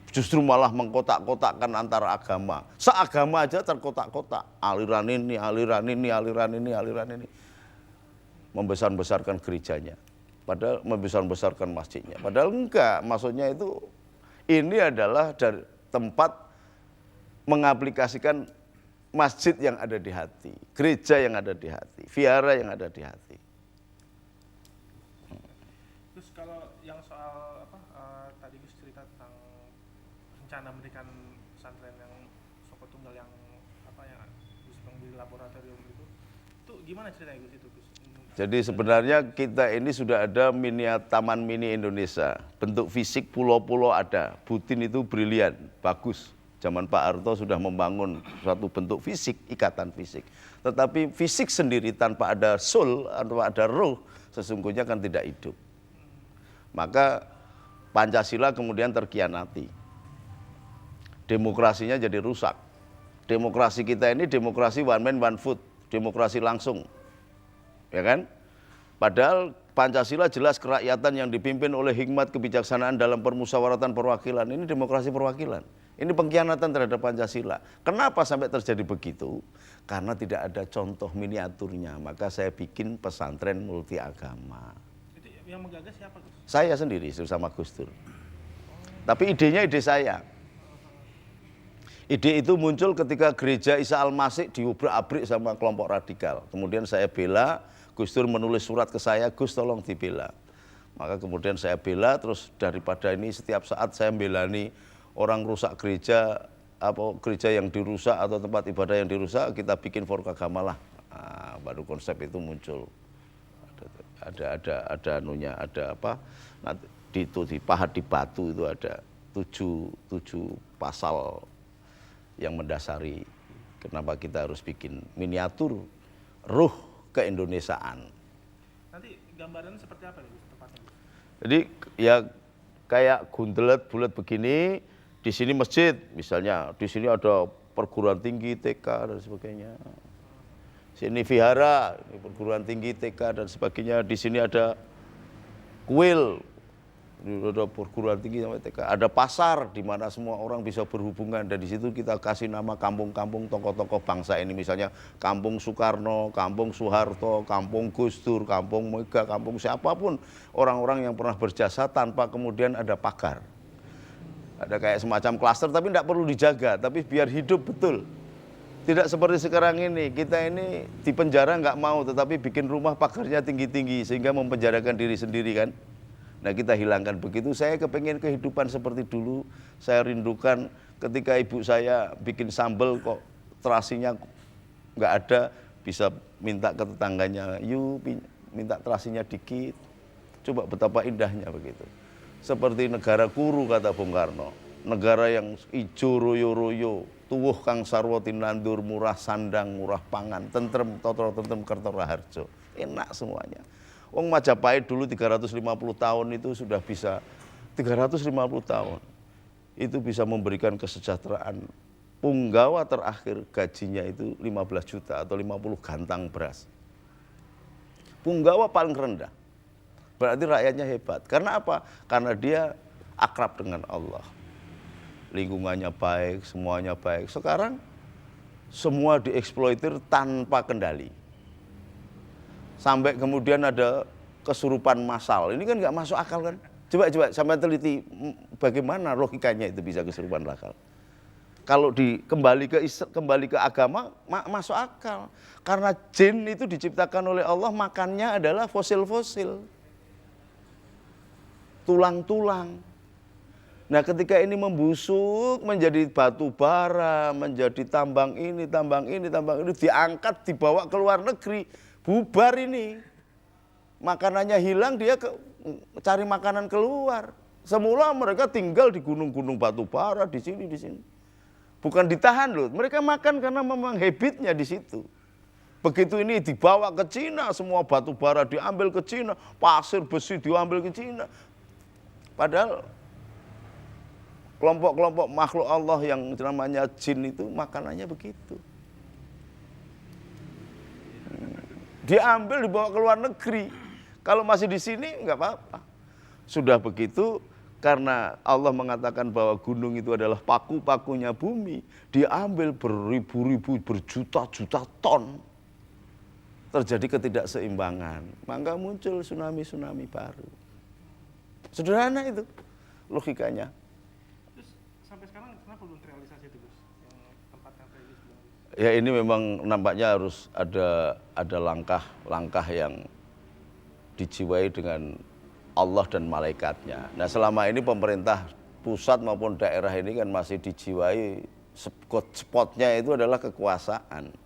Justru malah mengkotak-kotakkan antara agama. Seagama aja terkotak-kotak. Aliran ini, aliran ini, aliran ini, aliran ini. Membesar-besarkan gerejanya. Padahal membesar-besarkan masjidnya. Padahal enggak. Maksudnya itu ini adalah dari tempat mengaplikasikan masjid yang ada di hati. Gereja yang ada di hati. Vihara yang ada di hati. Terus kalau yang soal tadi Gus cerita tentang rencana mendirikan pesantren yang Soko Tunggal yang yang Gus di laboratorium itu gimana ceritanya Gus itu Gus? Jadi sebenarnya kita ini sudah ada taman mini Indonesia. Bentuk fisik pulau-pulau ada. Butin itu brilian, bagus. Zaman Pak Harto sudah membangun suatu bentuk fisik, ikatan fisik. Tetapi fisik sendiri tanpa ada soul, tanpa ada roh, sesungguhnya kan tidak hidup. Maka Pancasila kemudian terkhianati. Demokrasinya jadi rusak. Demokrasi kita ini demokrasi one man one vote, demokrasi langsung. Ya kan? Padahal Pancasila jelas kerakyatan yang dipimpin oleh hikmat kebijaksanaan dalam permusyawaratan perwakilan. Ini demokrasi perwakilan. Ini pengkhianatan terhadap Pancasila. Kenapa sampai terjadi begitu? Karena tidak ada contoh miniaturnya. Maka saya bikin pesantren multi agama. Itu yang menggagas siapa Gus? Saya sendiri bersama Gus Dur. Tapi idenya ide saya. Ide itu muncul ketika gereja Isa Al-Masih diubrak-abrik sama kelompok radikal. Kemudian saya bela, Gus Dur menulis surat ke saya, Gus tolong dibela. Maka kemudian saya bela, terus daripada ini setiap saat saya membelani orang rusak gereja, gereja yang dirusak atau tempat ibadah yang dirusak, kita bikin forum agama lah. Nah, baru konsep itu muncul. Ada anunya, ada apa? Nanti di pahat di batu itu ada tujuh pasal yang mendasari kenapa kita harus bikin miniatur ruh keindonesiaan. Nanti gambarannya seperti apa nih tepatnya? Jadi ya kayak gundelet bulat begini, di sini masjid misalnya, di sini ada perguruan tinggi TK dan sebagainya. Sini vihara, ini perguruan tinggi TK dan sebagainya. Di sini ada kuil, ada perguruan tinggi sampai TK. Ada pasar di mana semua orang bisa berhubungan, dan di situ kita kasih nama kampung-kampung tokoh-tokoh bangsa ini, misalnya Kampung Soekarno, Kampung Soeharto, Kampung Gus Dur, Kampung Mega, Kampung siapapun orang-orang yang pernah berjasa tanpa kemudian ada pagar. Ada kayak semacam klaster tapi tidak perlu dijaga, tapi biar hidup betul. Tidak seperti sekarang ini, kita ini di penjara nggak mau, tetapi bikin rumah pagarnya tinggi-tinggi sehingga mempenjarakan diri sendiri kan. Nah kita hilangkan begitu. Saya kepengen kehidupan seperti dulu. Saya rindukan ketika ibu saya bikin sambal kok terasinya nggak ada, bisa minta ke tetangganya, yuk minta terasinya dikit. Coba betapa indahnya begitu. Seperti negara kuru kata Bung Karno. Negara yang ijo royo-royo, tuwuh kang sarwa tinandur, murah sandang, murah pangan, tentrem, totro tentrem kertora harjo. Enak semuanya. Wong Majapahit dulu 350 tahun itu sudah bisa, 350 tahun itu bisa memberikan kesejahteraan. Punggawa terakhir gajinya itu 15 juta atau 50 gantang beras. Punggawa paling rendah. Berarti rakyatnya hebat. Karena apa? Karena dia akrab dengan Allah. Lingkungannya baik, semuanya baik. Sekarang semua dieksploitir tanpa kendali. Sampai kemudian ada kesurupan massal. Ini kan nggak masuk akal kan? Coba sampai teliti bagaimana logikanya itu bisa kesurupan massal. Kalau kembali ke agama masuk akal. Karena jin itu diciptakan oleh Allah, makannya adalah fosil-fosil. Tulang-tulang. Nah ketika ini membusuk menjadi batu bara, menjadi tambang ini, diangkat, dibawa ke luar negeri, bubar ini. Makanannya hilang, dia cari makanan keluar. Semula mereka tinggal di gunung-gunung batu bara, di sini. Bukan ditahan loh, mereka makan karena memang habitnya di situ. Begitu ini dibawa ke Cina, semua batu bara diambil ke Cina, pasir besi diambil ke Cina. Padahal kelompok-kelompok makhluk Allah yang namanya jin itu makanannya begitu. Diambil dibawa ke luar negeri. Kalau masih di sini nggak apa-apa. Sudah begitu Karena Allah mengatakan bahwa gunung itu adalah paku-pakunya bumi, diambil beribu-ribu, berjuta-juta ton. Terjadi ketidakseimbangan, maka muncul tsunami-tsunami baru. Sederhana itu logikanya. Terus sampai sekarang kenapa belum terrealisasi itu Gus? Yang tempat yang tadi Gus bilang. Ya ini memang nampaknya harus ada langkah-langkah yang dijiwai dengan Allah dan malaikatnya. Nah selama ini pemerintah pusat maupun daerah ini kan masih dijiwai spotnya itu adalah kekuasaan.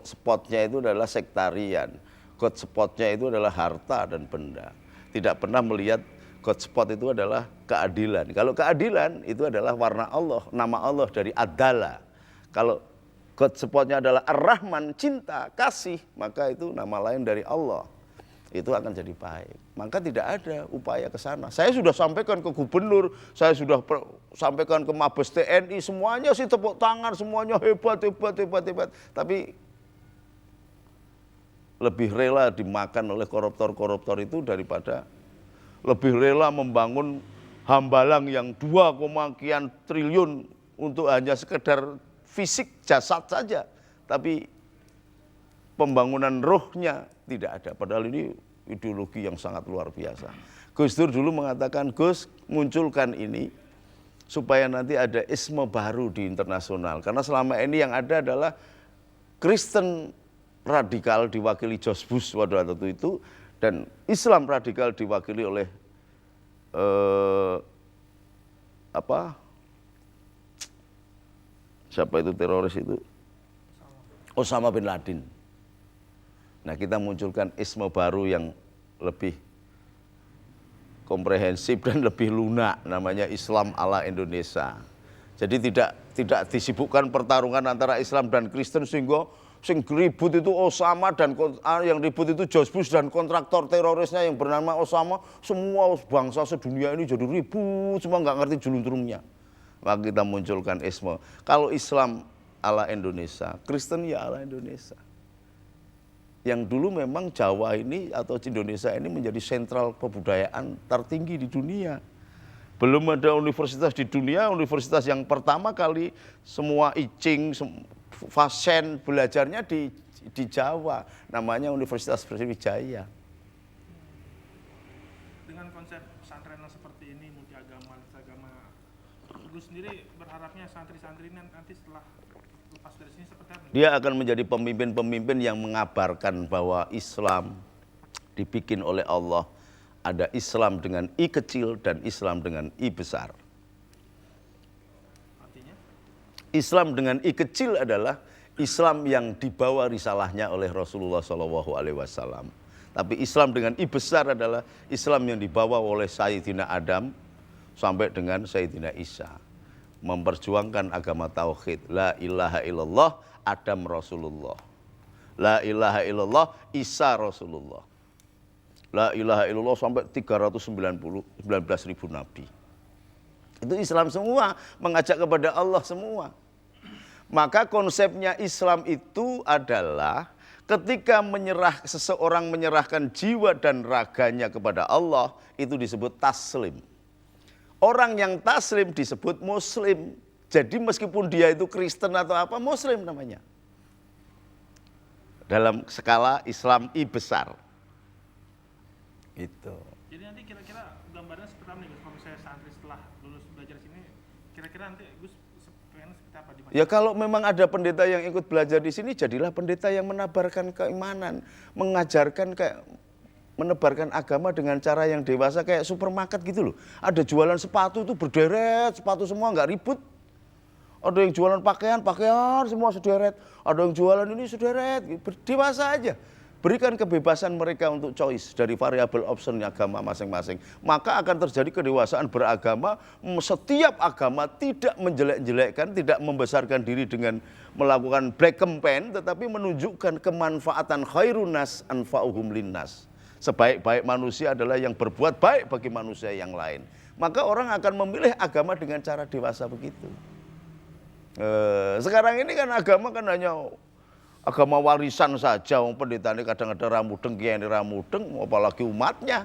Spotnya itu adalah sektarian. Spotnya itu adalah harta dan benda. Tidak pernah melihat spot itu adalah keadilan. Kalau keadilan itu adalah warna Allah, nama Allah dari Adala. Kalau spotnya adalah Ar-Rahman, cinta, kasih, maka itu nama lain dari Allah. Itu akan jadi baik. Maka tidak ada upaya ke sana. Saya sudah sampaikan ke gubernur, saya sudah sampaikan ke Mabes TNI, semuanya sih tepuk tangan, semuanya hebat. Tapi lebih rela dimakan oleh koruptor-koruptor itu daripada lebih rela membangun Hambalang yang 2, sekian triliun untuk hanya sekedar fisik jasad saja. Tapi pembangunan rohnya tidak ada. Padahal ini ideologi yang sangat luar biasa. Gus Dur dulu mengatakan, Gus munculkan ini supaya nanti ada isme baru di internasional. Karena selama ini yang ada adalah Kristen radikal diwakili George Bush pada waktu itu, dan Islam radikal diwakili oleh siapa itu teroris itu? Osama bin Laden. Nah kita munculkan isme baru yang lebih komprehensif dan lebih lunak, namanya Islam ala Indonesia. Jadi tidak disibukkan pertarungan antara Islam dan Kristen sehingga sing ribut itu Osama dan yang ribut itu George Bush dan kontraktor terorisnya yang bernama Osama. Semua bangsa sedunia ini jadi ribut, semua nggak ngerti juluntrungnya. Maka kita munculkan isme. Kalau Islam ala Indonesia, Kristen ya ala Indonesia. Yang dulu memang Jawa ini atau Indonesia ini menjadi sentral kebudayaan tertinggi di dunia. Belum ada universitas di dunia, universitas yang pertama kali semua Icing, Fasen belajarnya di Jawa, namanya Universitas Sriwijaya. Dengan konsep pesantren yang seperti ini, multi agama, Gus sendiri berharapnya santri-santri ini nanti setelah lepas dari sini seperti apa? Dia akan menjadi pemimpin-pemimpin yang mengabarkan bahwa Islam dibikin oleh Allah. Ada Islam dengan I kecil dan Islam dengan I besar. Artinya? Islam dengan I kecil adalah Islam yang dibawa risalahnya oleh Rasulullah SAW. Tapi Islam dengan I besar adalah Islam yang dibawa oleh Sayyidina Adam sampai dengan Sayyidina Isa. Memperjuangkan agama tauhid. La ilaha illallah Adam Rasulullah. La ilaha illallah Isa Rasulullah. La ilaha illallah sampai 319.000 nabi. Itu Islam semua, mengajak kepada Allah semua. Maka konsepnya Islam itu adalah ketika seseorang menyerahkan jiwa dan raganya kepada Allah, itu disebut taslim. Orang yang taslim disebut muslim. Jadi meskipun dia itu Kristen atau apa, muslim namanya. Dalam skala Islam I besar. Itu. Jadi nanti kira-kira gambarannya seperti apa nih Gus? Kalau misalnya santri setelah lulus belajar sini, kira-kira nanti Gus pengen seperti apa di mana? Ya kalau memang ada pendeta yang ikut belajar di sini, jadilah pendeta yang menabarkan keimanan, mengajarkan menebarkan agama dengan cara yang dewasa kayak supermarket gitu loh. Ada jualan sepatu itu berderet, sepatu semua nggak ribut. Ada yang jualan pakaian semua sederet. Ada yang jualan ini sederet, dewasa aja. Berikan kebebasan mereka untuk choice dari variabel option agama masing-masing. Maka akan terjadi kedewasaan beragama. Setiap agama tidak menjelek-jelekkan, tidak membesarkan diri dengan melakukan black campaign, tetapi menunjukkan kemanfaatan khairunas anfa'uhum linnas. Sebaik-baik manusia adalah yang berbuat baik bagi manusia yang lain. Maka orang akan memilih agama dengan cara dewasa begitu. Sekarang ini kan agama kan hanya agama warisan saja, wong pendeta ini kadang-kadang ramudeng, kiai ini ramudeng, apalagi umatnya.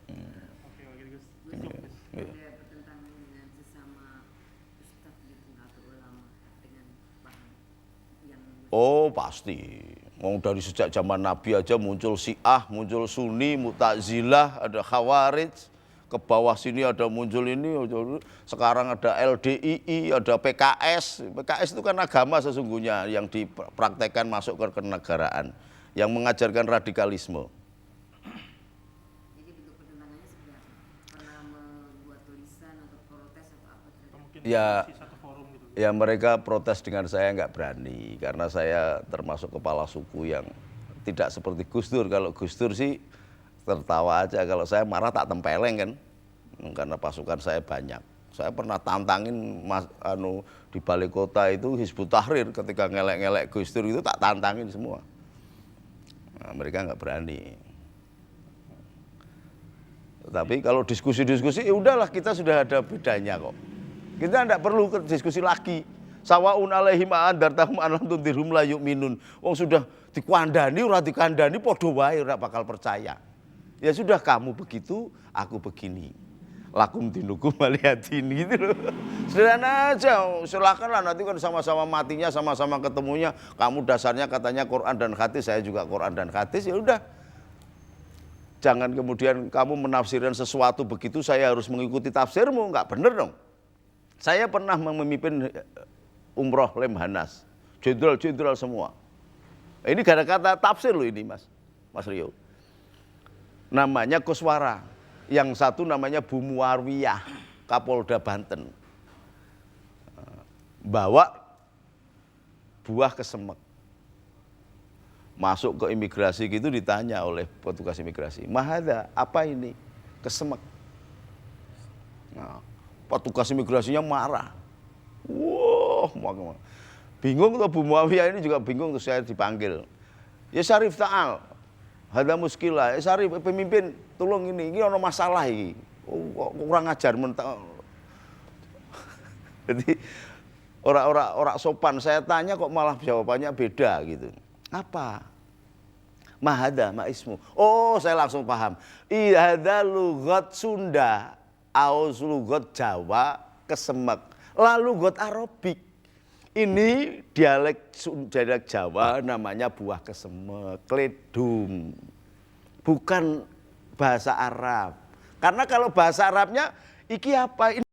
Oke, gitu. pasti. Mau dari sejak zaman Nabi aja muncul Syiah, muncul Sunni, Mu'tazilah, ada Khawarij, ke bawah sini ada muncul ini, sekarang ada LDII, ada PKS. PKS itu kan agama sesungguhnya yang dipraktekkan masuk ke kenegaraan, yang mengajarkan radikalisme. Jadi bentuk pertentangannya seperti apa? Pernah membuat tulisan atau protes atau apa? Atau mungkin Ya. di satu forum gitu. Ya mereka protes dengan saya nggak berani, karena saya termasuk kepala suku yang tidak seperti Gus Dur. Kalau Gus Dur sih tertawa aja, kalau saya marah tak tempeleng kan, karena pasukan saya banyak. Saya pernah tantangin di balai kota itu Hizbut Tahrir, ketika ngelek-ngelek Gus Dur itu tak tantangin semua. Nah, mereka nggak berani. Tapi kalau diskusi-diskusi, ya udahlah, kita sudah ada bedanya kok. Kita tidak perlu diskusi lagi. Sawaun alaihim andartahum an lam tundirhum la yu'minun. Wong sudah dikandani ora dikandani padha wae ora bakal percaya. Ya sudah, kamu begitu, aku begini. Lakum dinukum waliyadin gitu loh. Sederhana aja, silakanlah, nanti kan sama-sama matinya, sama-sama ketemunya. Kamu dasarnya katanya Quran dan hadis, saya juga Quran dan hadis, ya udah. Jangan kemudian kamu menafsirkan sesuatu begitu, saya harus mengikuti tafsirmu, enggak bener dong. Saya pernah memimpin umroh Lemhanas, jenderal-jenderal semua. Ini gara-gara tafsir loh ini Mas Rio. Namanya Koswara, yang satu namanya Bu Muawiyah, Kapolda Banten. Bawa buah kesemek. Masuk ke imigrasi gitu ditanya oleh petugas imigrasi, "Mahada, apa ini?" "Kesemek." Nah, petugas imigrasinya marah. Wah, bingung tuh Bu Muawiyah ini juga bingung, terus saya dipanggil. "Ya Syarif ta'al, hada muskilah, ya Syarif pemimpin, tolong ini ada masalah ini. Oh, kurang ajar mental." Jadi orang sopan, saya tanya kok malah jawabannya beda gitu. "Apa?" "Mahada, ma ismu." Oh, saya langsung paham. Ihada lugat Sunda, aus lugat Jawa, kesemek. Lalu lugat Arabik. Ini dialek Jawa namanya buah kesemek, kledung. Bukan bahasa Arab. Karena kalau bahasa Arabnya, iki apa ini?